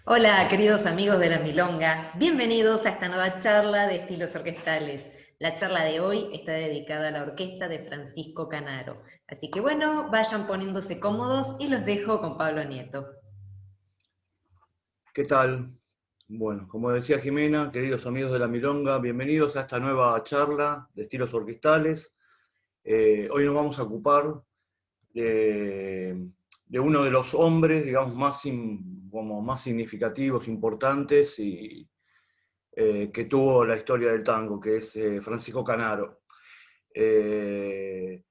Hola, queridos amigos de la Milonga. Bienvenidos a esta nueva charla de estilos orquestales. La charla de hoy está dedicada a la orquesta de Francisco Canaro. Así que bueno, vayan poniéndose cómodos y los dejo con Pablo Nieto. ¿Qué tal? Bueno, como decía Jimena, queridos amigos de la Milonga, bienvenidos a esta nueva charla de estilos orquestales. Hoy nos vamos a ocupar de uno de los hombres, digamos, como más significativos, importantes y que tuvo la historia del tango, que es Francisco Canaro. Eh,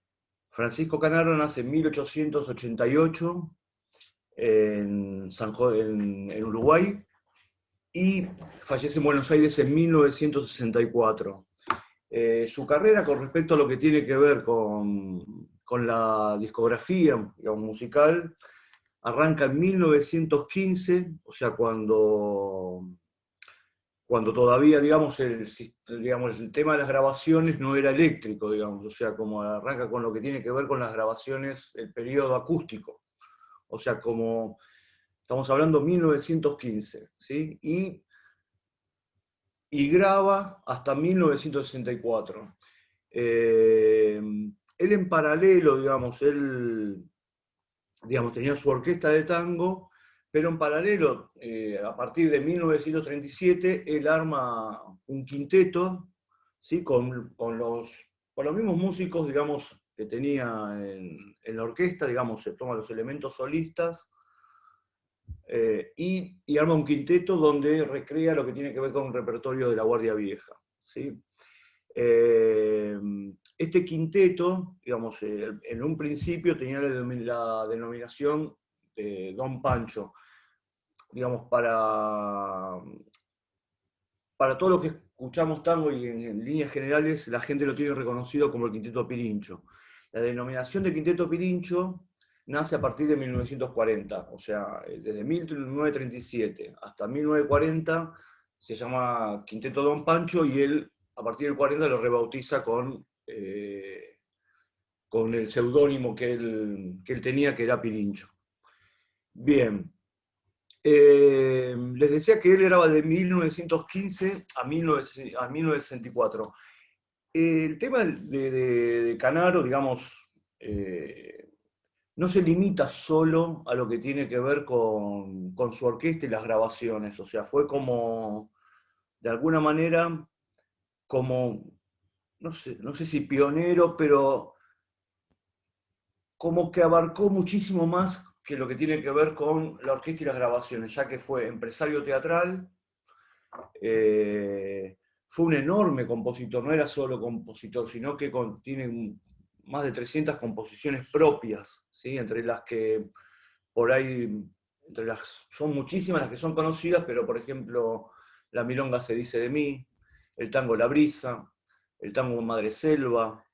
Francisco Canaro nace en 1888 en Uruguay y fallece en Buenos Aires en 1964. Su carrera con respecto a lo que tiene que ver con la discografía, digamos, musical, arranca en 1915, o sea, cuando todavía, digamos, el tema de las grabaciones no era eléctrico, digamos, o sea, como arranca con lo que tiene que ver con las grabaciones, el periodo acústico, o sea, como estamos hablando 1915, ¿sí? Y graba hasta 1964. Él en paralelo, digamos, tenía su orquesta de tango, pero en paralelo, a partir de 1937, él arma un quinteto, ¿sí? Con los mismos músicos, digamos, que tenía en la orquesta, digamos, se toma los elementos solistas, y arma un quinteto donde recrea lo que tiene que ver con un repertorio de la Guardia Vieja, ¿sí? Eh, este quinteto, digamos, en un principio tenía la denominación de Don Pancho, digamos, para todo lo que escuchamos tango y en líneas generales la gente lo tiene reconocido como el Quinteto Pirincho. La denominación de Quinteto Pirincho nace a partir de 1940, o sea, desde 1937 hasta 1940 se llama Quinteto Don Pancho y él a partir del 40 lo rebautiza con el seudónimo que él tenía, que era Pirincho. Bien, les decía que él era de 1915 a 1964. El tema de Canaro, digamos, no se limita solo a lo que tiene que ver con su orquesta y las grabaciones, o sea, fue como, de alguna manera, como, no sé si pionero, pero como que abarcó muchísimo más que lo que tiene que ver con la orquesta y las grabaciones, ya que fue empresario teatral, eh, fue un enorme compositor, no era solo compositor, sino que tiene más de 300 composiciones propias, ¿sí? Entre las que por ahí, son muchísimas las que son conocidas, pero por ejemplo, La Milonga se dice de mí, el tango La Brisa, el tango Madre Selva,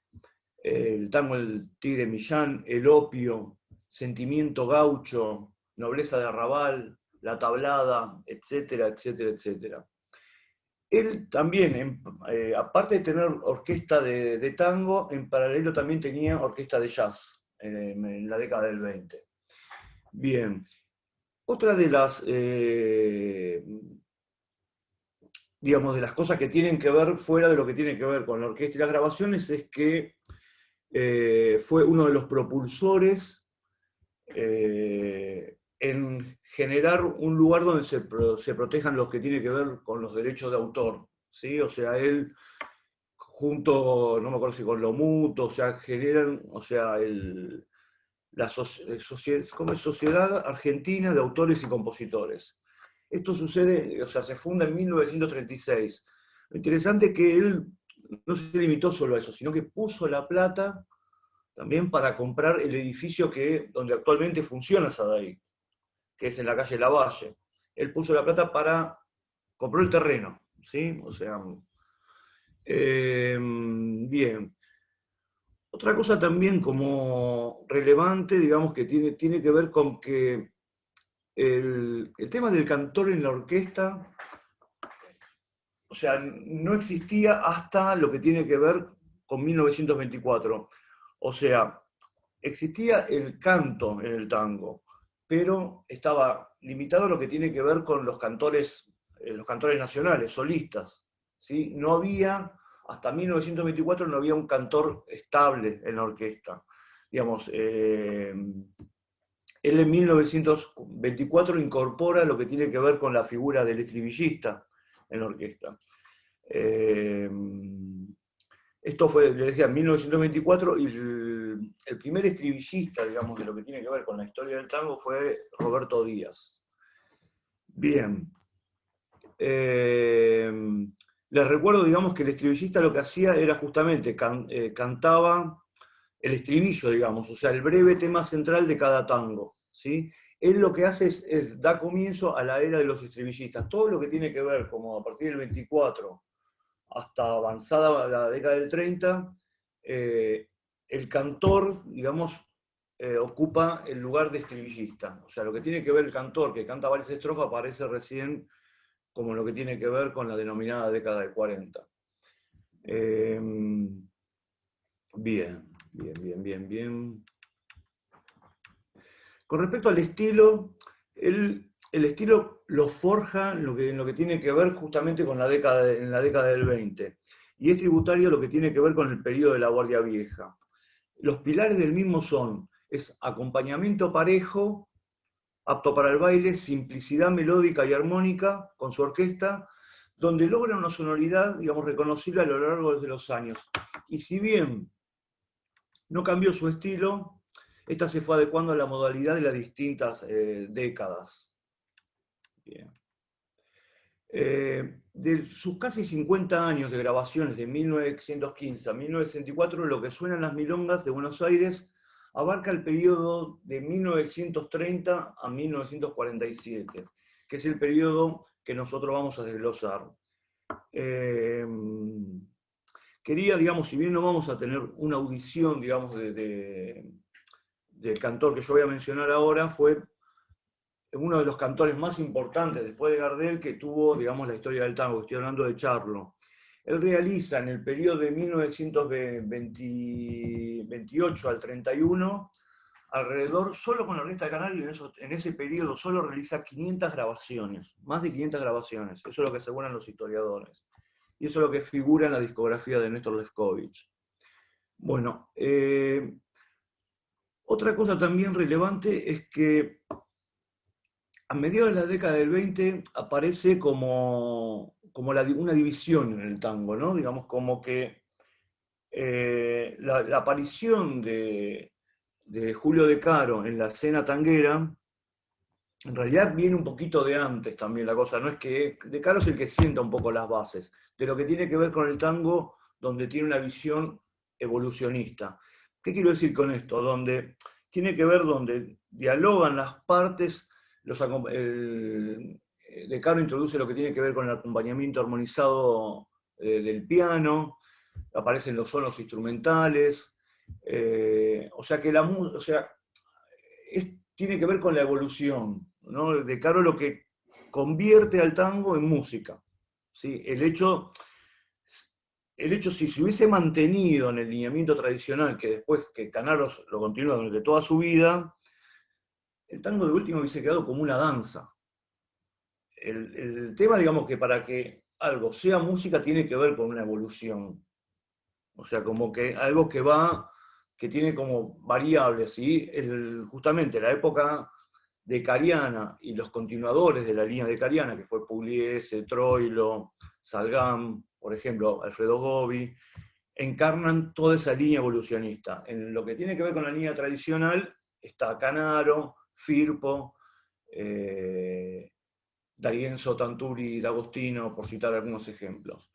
el tango El Tigre Millán, El Opio, Sentimiento Gaucho, Nobleza de Arrabal, La Tablada, etcétera, etcétera, etcétera. Él también, aparte de tener orquesta de tango, en paralelo también tenía orquesta de jazz en la década del 20. Bien, otra digamos, de las cosas que tienen que ver fuera de lo que tiene que ver con la orquesta y las grabaciones es que fue uno de los propulsores en generar un lugar donde se protejan los que tienen que ver con los derechos de autor, ¿sí? O sea, él junto, no me acuerdo si con lo mutuo, o sea, generan, o sea, ¿cómo es? Sociedad Argentina de Autores y Compositores. Esto sucede, o sea, se funda en 1936. Lo interesante es que él no se limitó solo a eso, sino que puso la plata también para comprar el edificio donde actualmente funciona Sadaic, que es en la calle Lavalle. Él puso la plata para comprar el terreno, ¿sí? O sea, bien. Otra cosa también como relevante, digamos, que tiene que ver con que el tema del cantor en la orquesta, o sea, no existía hasta lo que tiene que ver con 1924. O sea, existía el canto en el tango, pero estaba limitado a lo que tiene que ver con los cantores nacionales, solistas, ¿sí? No había, hasta 1924 no había un cantor estable en la orquesta. Digamos, él en 1924 incorpora lo que tiene que ver con la figura del estribillista en la orquesta. Esto fue, le decía, en 1924, y el primer estribillista, digamos, de lo que tiene que ver con la historia del tango fue Roberto Díaz. Bien. Les recuerdo, digamos, que el estribillista lo que hacía era justamente, cantaba el estribillo, digamos, o sea, el breve tema central de cada tango, ¿sí? Él lo que hace da comienzo a la era de los estribillistas. Todo lo que tiene que ver, como a partir del 24 hasta avanzada la década del 30, el cantor, digamos, ocupa el lugar de estribillista. O sea, lo que tiene que ver el cantor, que canta varias estrofas, aparece recién como lo que tiene que ver con la denominada década del 40. Bien. Con respecto al estilo, el estilo lo forja en lo que tiene que ver justamente con en la década del 20, y es tributario lo que tiene que ver con el periodo de la Guardia Vieja. Los pilares del mismo es acompañamiento parejo, apto para el baile, simplicidad melódica y armónica con su orquesta, donde logra una sonoridad, digamos, reconocible a lo largo de los años. Y si bien no cambió su estilo, esta se fue adecuando a la modalidad de las distintas décadas. Bien. De sus casi 50 años de grabaciones, de 1915 a 1964, lo que suenan las milongas de Buenos Aires abarca el periodo de 1930 a 1947, que es el periodo que nosotros vamos a desglosar. Quería, digamos, si bien no vamos a tener una audición, digamos, del cantor que yo voy a mencionar ahora, fue uno de los cantores más importantes después de Gardel que tuvo, digamos, la historia del tango. Estoy hablando de Charlo. Él realiza en el periodo de 1928 al 31, alrededor, solo con la Orquesta de Canario, en ese periodo solo realiza 500 grabaciones, más de 500 grabaciones. Eso es lo que aseguran los historiadores. Y eso es lo que figura en la discografía de Néstor Lefkovich. Bueno, otra cosa también relevante es que a mediados de la década del 20 aparece como una división en el tango, ¿no? Digamos, como que la aparición de Julio De Caro en la escena tanguera, en realidad viene un poquito de antes también la cosa, no es que De Caro es el que sienta un poco las bases de lo que tiene que ver con el tango, donde tiene una visión evolucionista. ¿Qué quiero decir con esto? Donde tiene que ver, donde dialogan las partes, De Caro introduce lo que tiene que ver con el acompañamiento armonizado del piano, aparecen los solos instrumentales, o sea que tiene que ver con la evolución, ¿no? De Caro lo que convierte al tango en música, ¿sí? El hecho, si se hubiese mantenido en el lineamiento tradicional, que después que Canaro lo continúa durante toda su vida, el tango de último hubiese quedado como una danza. El tema, digamos, que para que algo sea música tiene que ver con una evolución. O sea, como que algo que tiene como variables, ¿sí? Justamente la época decariana y los continuadores de la línea decariana, que fue Pugliese, Troilo, Salgán, por ejemplo, Alfredo Gobi, encarnan toda esa línea evolucionista. En lo que tiene que ver con la línea tradicional está Canaro, Firpo, D'Arienzo, Tanturi, D'Agostino, por citar algunos ejemplos.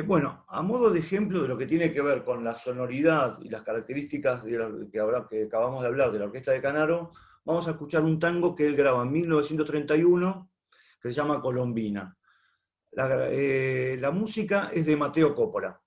Bueno, a modo de ejemplo de lo que tiene que ver con la sonoridad y las características que acabamos de hablar de la orquesta de Canaro, vamos a escuchar un tango que él graba en 1931, que se llama Colombina. La música es de Mateo Coppola.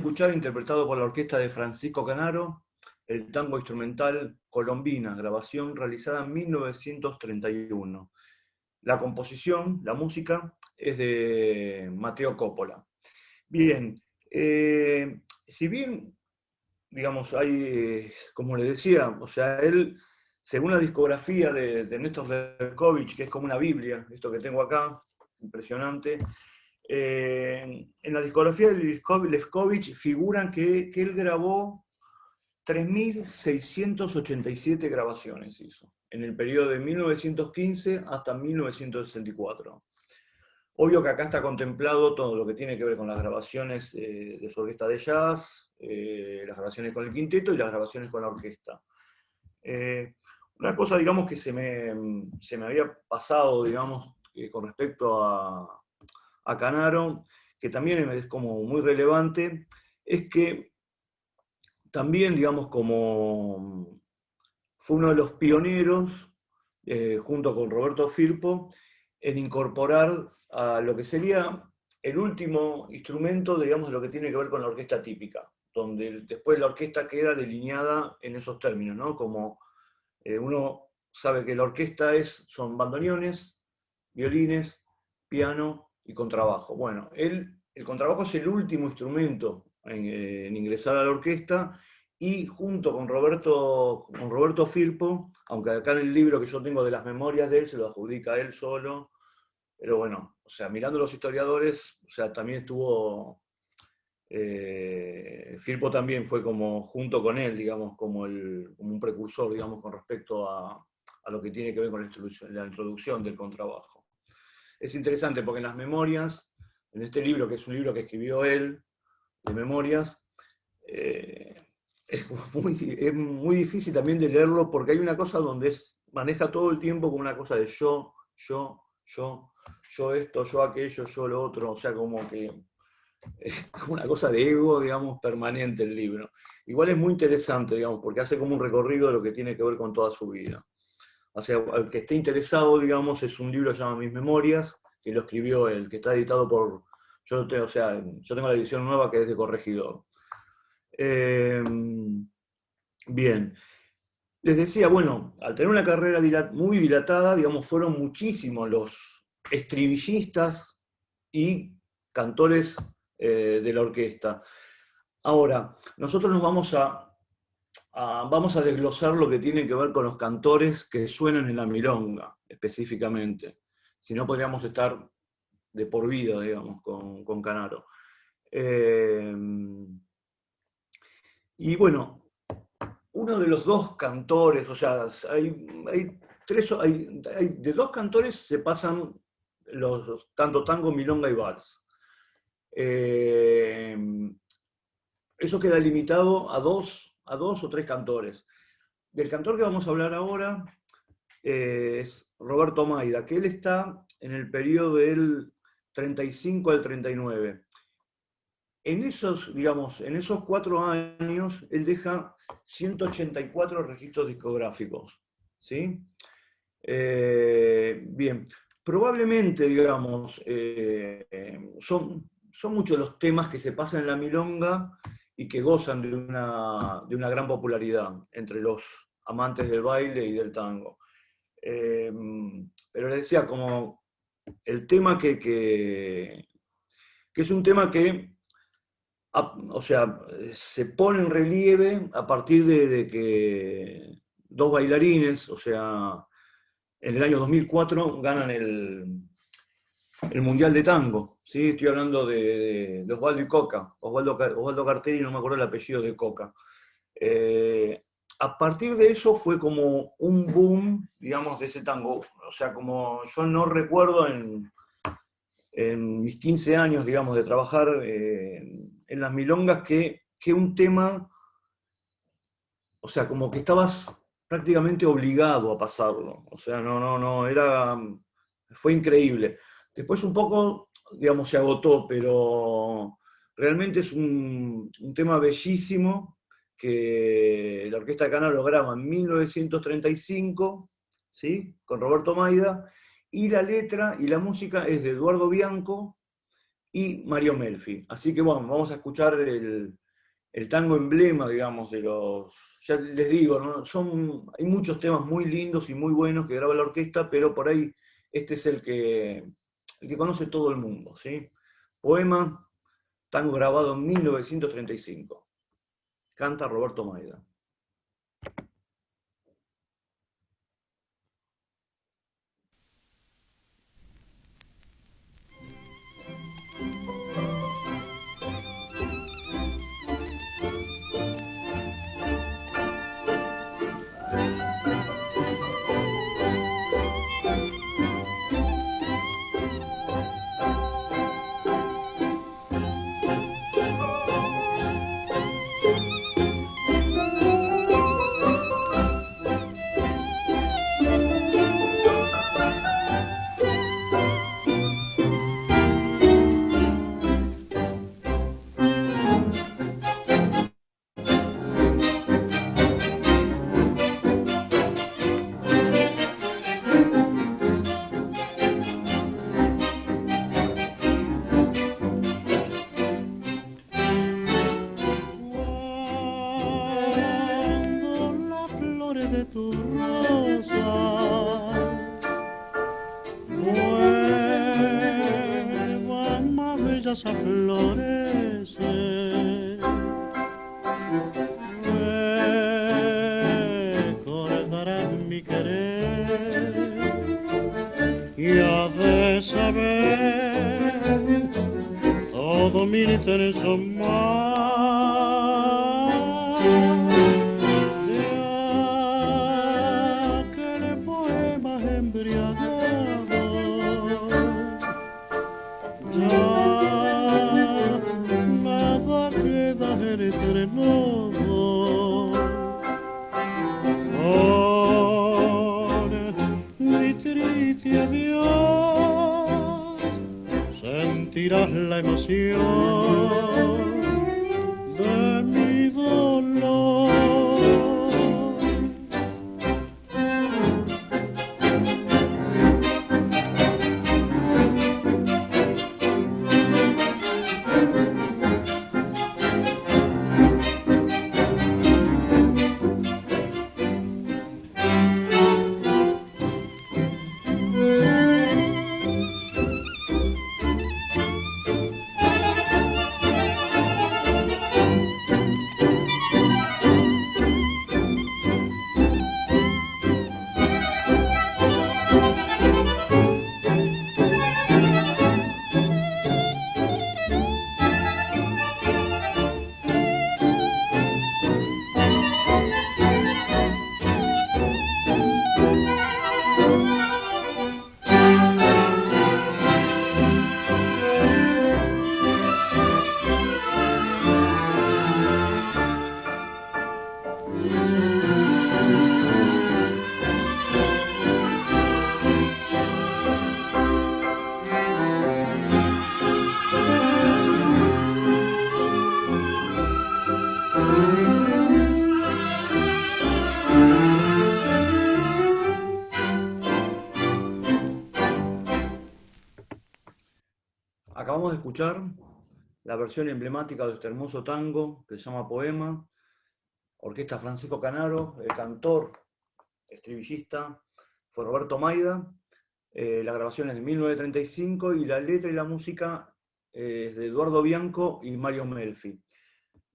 escuchar, interpretado por la orquesta de Francisco Canaro, el tango instrumental Colombina, grabación realizada en 1931. La composición, la música, es de Mateo Coppola. Bien, si bien, digamos, hay, como le decía, o sea, él, según la discografía de Néstor Lerkovich, que es como una Biblia, esto que tengo acá, impresionante, en la discografía de Lerkovich figuran que él grabó 3.687 grabaciones hizo, en el periodo de 1915 hasta 1964. Obvio que acá está contemplado todo lo que tiene que ver con las grabaciones de su orquesta de jazz, las grabaciones con el quinteto y las grabaciones con la orquesta. Una cosa, digamos, que se me había pasado, digamos, con respecto a Canaro, que también es como muy relevante, es que también, digamos, como fue uno de los pioneros, junto con Roberto Firpo, en incorporar a lo que sería el último instrumento, digamos, de lo que tiene que ver con la orquesta típica, donde después la orquesta queda delineada en esos términos, ¿no? Como uno sabe que la orquesta son bandoneones, violines, piano y contrabajo. Bueno, el contrabajo es el último instrumento en ingresar a la orquesta, y junto con Roberto Firpo, aunque acá en el libro que yo tengo de las memorias de él se lo adjudica a él solo, pero bueno, o sea, mirando los historiadores, o sea, también estuvo, Firpo también fue como junto con él, digamos, como un precursor, digamos, con respecto a lo que tiene que ver con la introducción del contrabajo. Es interesante porque en las memorias, en este libro, que es un libro que escribió él, de memorias, es muy difícil también de leerlo porque hay una cosa donde maneja todo el tiempo como una cosa de yo esto, yo aquello, yo lo otro, o sea, como que es como una cosa de ego, digamos, permanente el libro. Igual es muy interesante, digamos, porque hace como un recorrido de lo que tiene que ver con toda su vida. O sea, al que esté interesado, digamos, es un libro que se llama Mis Memorias, que lo escribió él, que está editado por, yo tengo la edición nueva que es de Corregidor. Bien, les decía, bueno, al tener una carrera muy dilatada, digamos, fueron muchísimos los estribillistas y cantores de la orquesta. Ahora, nosotros nos vamos a desglosar lo que tiene que ver con los cantores que suenan en la milonga, específicamente. Si no, podríamos estar de por vida, digamos, con Canaro. Y bueno, uno de los dos cantores, o sea, de dos cantores se pasan tanto tango, milonga y vals. Eso queda limitado a dos o tres cantores. Del cantor que vamos a hablar ahora es Roberto Maida, que él está en el periodo del 35 al 39. Digamos, en esos 4 años, él deja 184 registros discográficos. ¿Sí? Bien, probablemente, digamos, son muchos los temas que se pasan en la milonga y que gozan de una gran popularidad entre los amantes del baile y del tango. Pero les decía, como el tema que es un tema que, o sea, se pone en relieve a partir de que dos bailarines, o sea, en el año 2004 ganan el Mundial de Tango. ¿Sí? Estoy hablando de Osvaldo y Coca. Osvaldo Cartelli, no me acuerdo el apellido de Coca. A partir de eso fue como un boom, digamos, de ese tango. O sea, como yo no recuerdo en mis 15 años, digamos, de trabajar en las milongas, que un tema, o sea, como que estabas prácticamente obligado a pasarlo. O sea, fue increíble. Después un poco, digamos, se agotó, pero realmente es un tema bellísimo que la Orquesta de Canaro lo graba en 1935, ¿sí? Con Roberto Maida, y la letra y la música es de Eduardo Bianco, y Mario Melfi. Así que bueno, vamos a escuchar el tango emblema, digamos, de los... Ya les digo, ¿no? Hay muchos temas muy lindos y muy buenos que graba la orquesta, pero por ahí este es el que conoce todo el mundo, ¿sí? Poema, tango grabado en 1935. Canta Roberto Maida. A florecer, recordarás mi querer y has de saber todo mi intenso mal de aquel poema embriagado. Entre los dos, con mi triste adiós, sentirás la emoción de mi dolor. Acabamos de escuchar la versión emblemática de este hermoso tango que se llama Poema, orquesta Francisco Canaro, el cantor, estribillista, fue Roberto Maida, la grabación es de 1935 y la letra y la música es de Eduardo Bianco y Mario Melfi.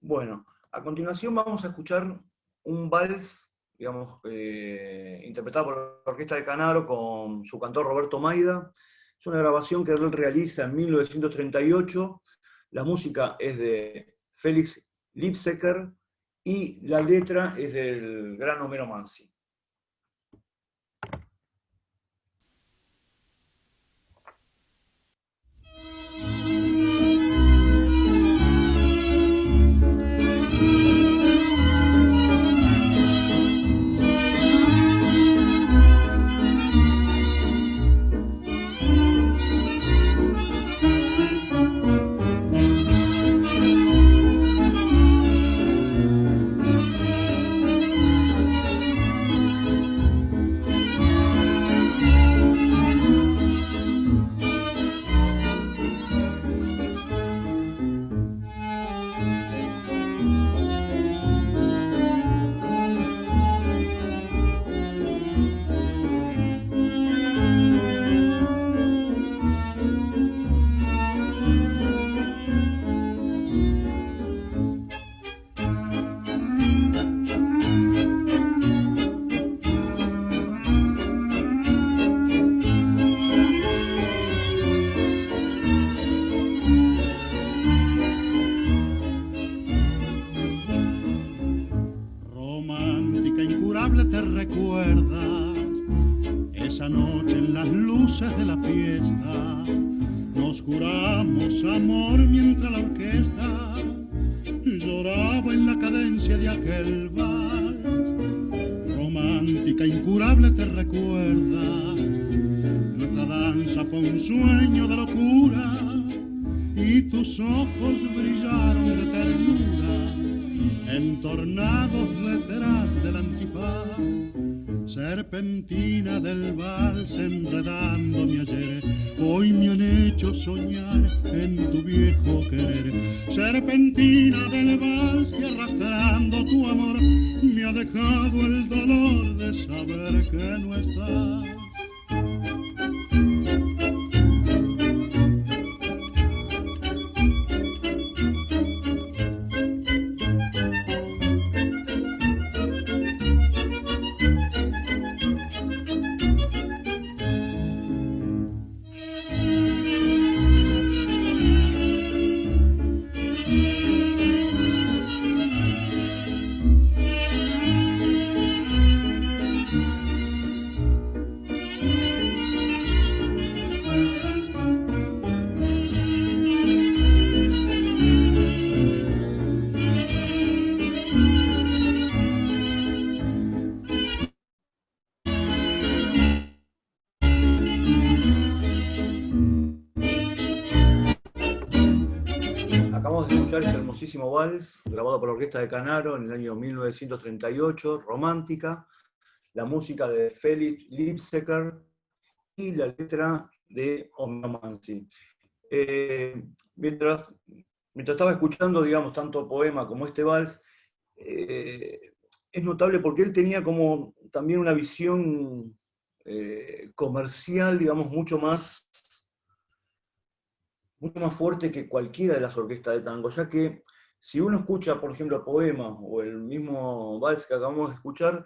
Bueno, a continuación vamos a escuchar un vals, digamos, interpretado por la orquesta de Canaro con su cantor Roberto Maida. Es una grabación que él realiza en 1938. La música es de Félix Lipsecker y la letra es del gran Homero Mansi. incurable te recuerdas esa noche en las luces de la fiesta. Nos juramos amor mientras la orquesta lloraba en la cadencia de aquel vals. Romántica, incurable te recuerdas. Nuestra danza fue un sueño de locura y tus ojos brillaron de ternura, entornados detrás del antifaz. Serpentina del vals enredando mi ayer, hoy me han hecho soñar en tu viejo querer. Serpentina del vals que arrastrando tu amor me ha dejado el dolor de saber que no estás. Este hermosísimo vals, grabado por la Orquesta de Canaro en el año 1938, Romántica, la música de Felix Lipsecker y la letra de Homero Manzi. Mientras estaba escuchando, digamos, tanto poema como este vals, es notable porque él tenía como también una visión comercial, digamos, mucho más fuerte que cualquiera de las orquestas de tango, ya que si uno escucha, por ejemplo, el poema o el mismo vals que acabamos de escuchar,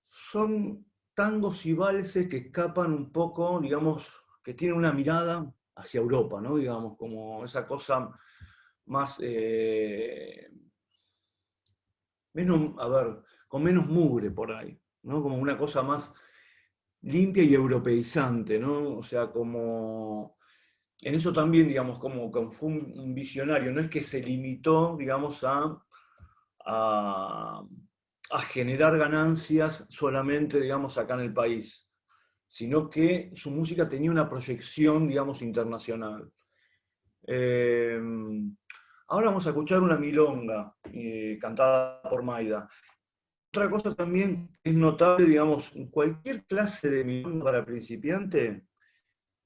son tangos y valses que escapan un poco, digamos, que tienen una mirada hacia Europa, ¿no? Digamos, como esa cosa más, con menos mugre por ahí, ¿no? Como una cosa más limpia y europeizante, ¿no? O sea, como... En eso también, digamos, como fue un visionario, no es que se limitó, digamos, a generar ganancias solamente, digamos, acá en el país, sino que su música tenía una proyección, digamos, internacional. Ahora vamos a escuchar una milonga cantada por Maida. Otra cosa también es notable, digamos, en cualquier clase de milonga para principiante,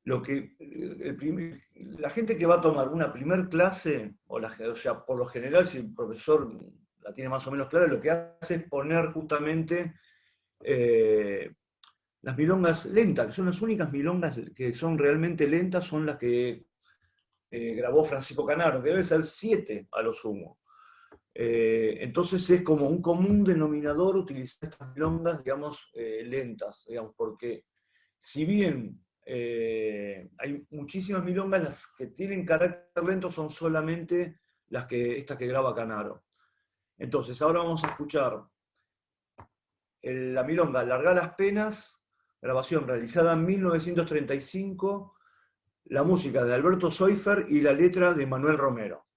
la gente que va a tomar una primer clase, o sea, por lo general, si el profesor la tiene más o menos clara, lo que hace es poner justamente las milongas lentas, que son las únicas milongas que son realmente lentas, son las que grabó Francisco Canaro, que debe ser 7 a lo sumo. Entonces es como un común denominador utilizar estas milongas, digamos, lentas, digamos, porque si bien hay muchísimas milongas, las que tienen carácter lento son solamente estas que graba Canaro. Entonces, ahora vamos a escuchar la milonga Larga las penas, grabación realizada en 1935, la música de Alberto Soifer y la letra de Manuel Romero.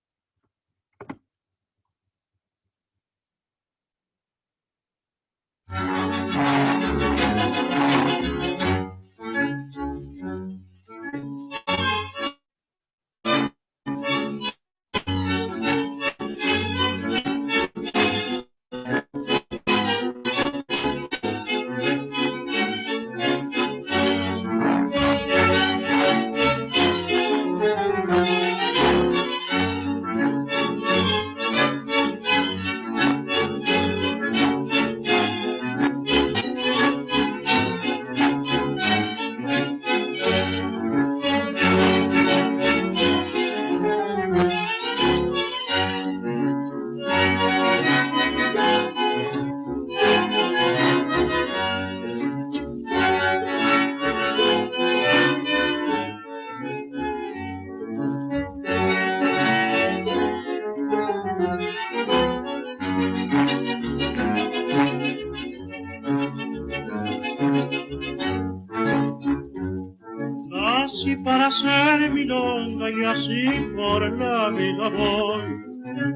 hacer milonga y así por la vida voy.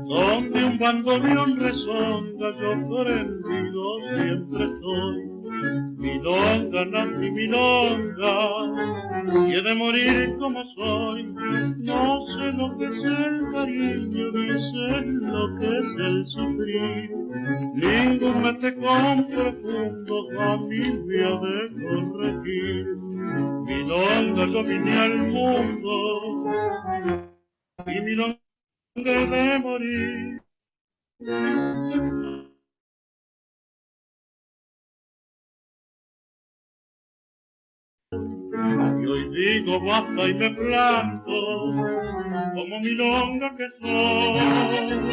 Donde un bandoneón rezonga, yo prendido siempre estoy. Milonga, nací milonga, y he de morir como soy. No sé lo que es el cariño, ni sé lo que es el sufrir. Ningún mete con profundo a mí me ha de corregir. Milonga, yo vine al mundo, y milonga he de morir. Y hoy digo basta y me planto como milonga que soy.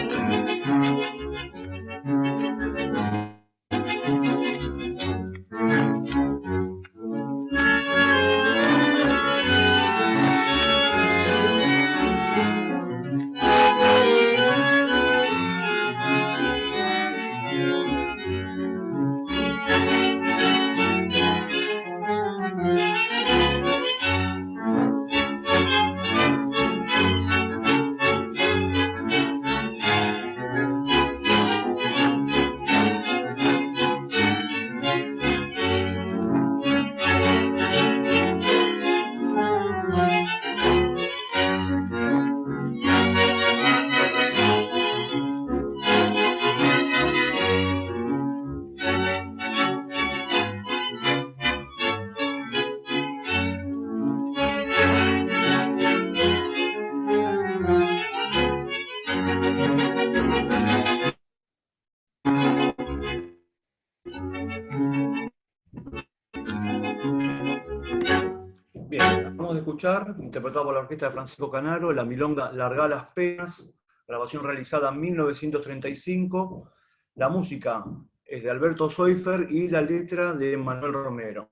Bien, acabamos de escuchar, interpretado por la orquesta de Francisco Canaro, la milonga Largá las penas, grabación realizada en 1935. La música es de Alberto Soifer y la letra de Manuel Romero.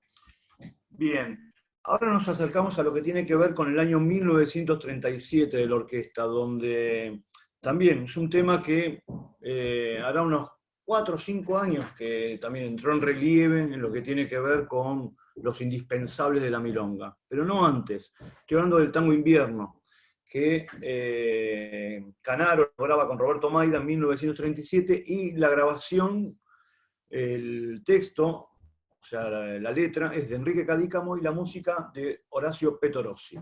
Bien, ahora nos acercamos a lo que tiene que ver con el año 1937 de la orquesta, donde también es un tema que hará unos 4 o 5 años que también entró en relieve en lo que tiene que ver con los indispensables de la milonga, pero no antes. Estoy hablando del Tango Invierno, que Canaro graba con Roberto Maida en 1937, y la grabación, el texto, o sea, la letra, es de Enrique Cadícamo y la música de Horacio Petorossi.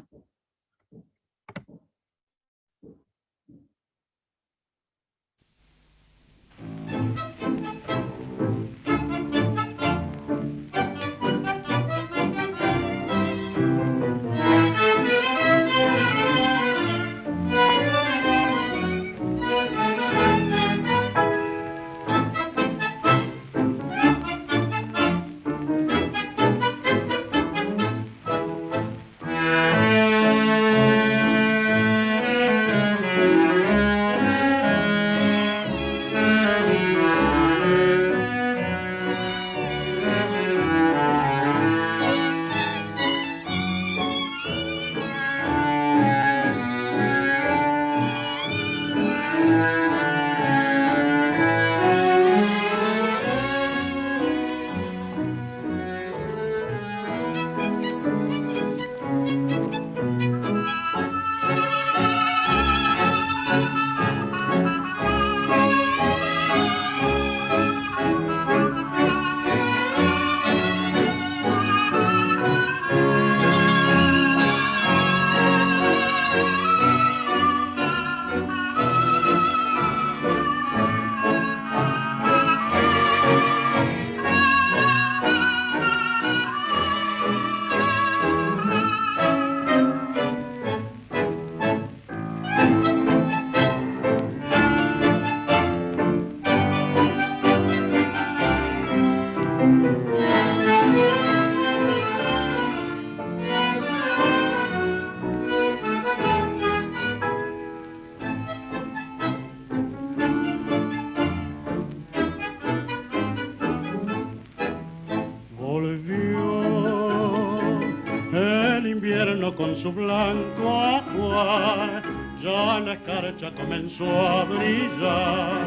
Con su blanco ajuar, ya la escarcha comenzó a brillar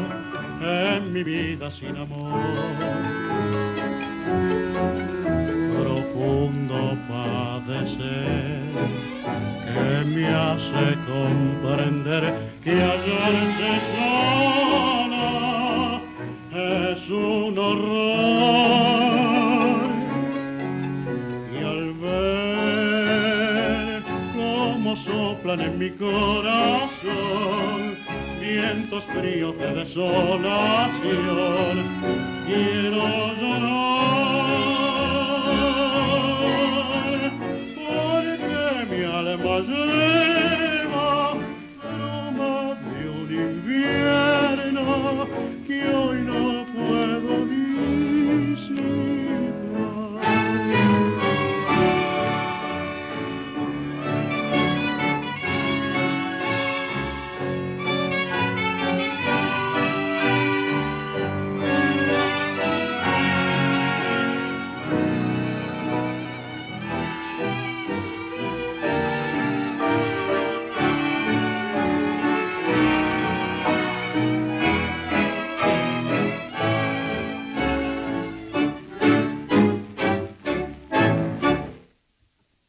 en mi vida sin amor. profundo padecer que me hace comprender que hallarse sola es un horror. Y al ver cómo soplan en mi corazón vientos fríos de desolación, quiero llorar, porque mi alma lleva bruma de un invierno que hoy no puedo disipar.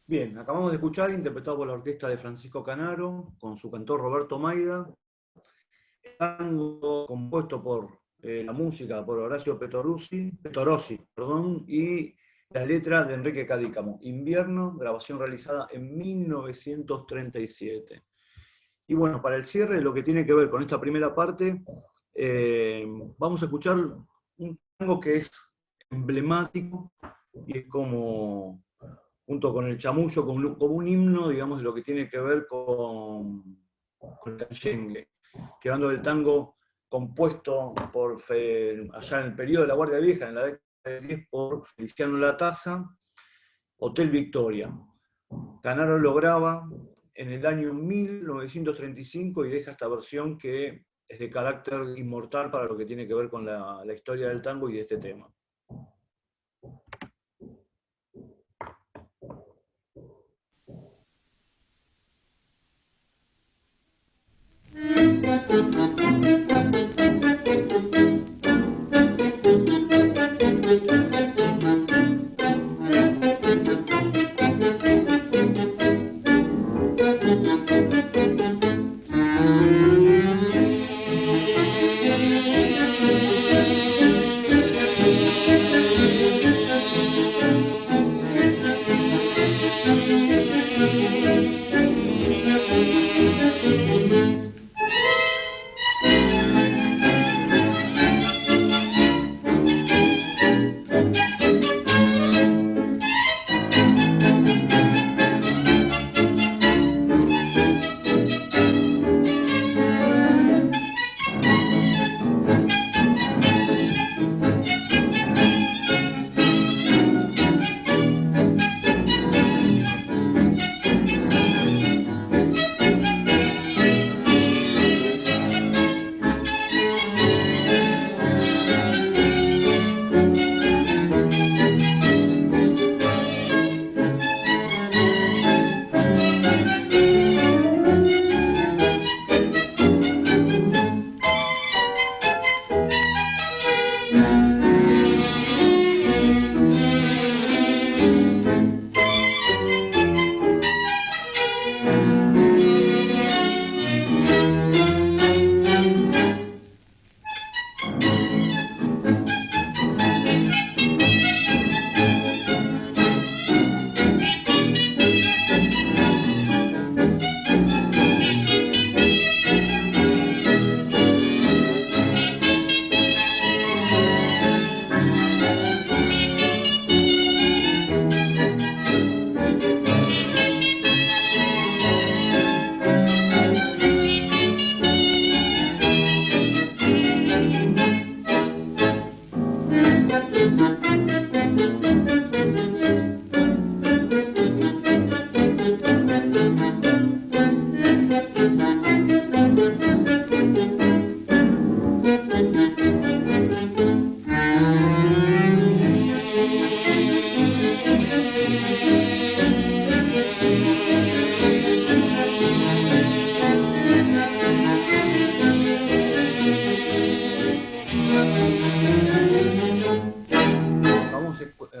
Bien, acabamos de escuchar, interpretado por la orquesta de Francisco Canaro, con su cantor Roberto Maida, el tango compuesto por la música por Horacio Petorossi, y la letra de Enrique Cadícamo, Invierno, grabación realizada en 1937. Y bueno, para el cierre, lo que tiene que ver con esta primera parte, vamos a escuchar un tango que es emblemático y es como, junto con el chamullo, como un himno, digamos, de lo que tiene que ver con el canyengue, que hablando del tango compuesto por allá en el periodo de la Guardia Vieja, en la década del 10, por Feliciano Latasa, Hotel Victoria. Canaro lo graba en el año 1935 y deja esta versión que es de carácter inmortal para lo que tiene que ver con la historia del tango y de este tema.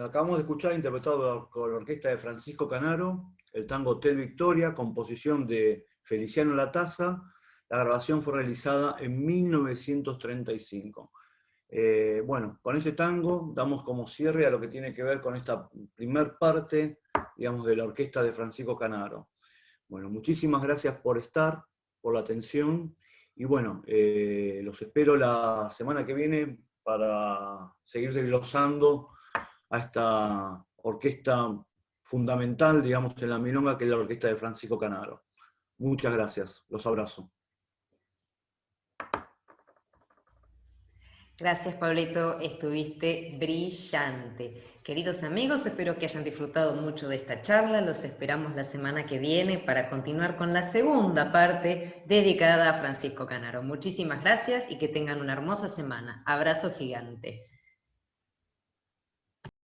acabamos de escuchar, interpretado por la orquesta de Francisco Canaro, el tango Hotel Victoria, composición de Feliciano Latasa. La grabación fue realizada en 1935. Bueno, con este tango damos como cierre a lo que tiene que ver con esta primer parte, digamos, de la orquesta de Francisco Canaro. Bueno, muchísimas gracias por estar, por la atención, y bueno, los espero la semana que viene para seguir desglosando a esta orquesta fundamental, digamos, en la milonga, que es la orquesta de Francisco Canaro. Muchas gracias, los abrazo. Gracias, Pablito, estuviste brillante. Queridos amigos, espero que hayan disfrutado mucho de esta charla. Los esperamos la semana que viene para continuar con la segunda parte dedicada a Francisco Canaro. Muchísimas gracias y que tengan una hermosa semana. Abrazo gigante.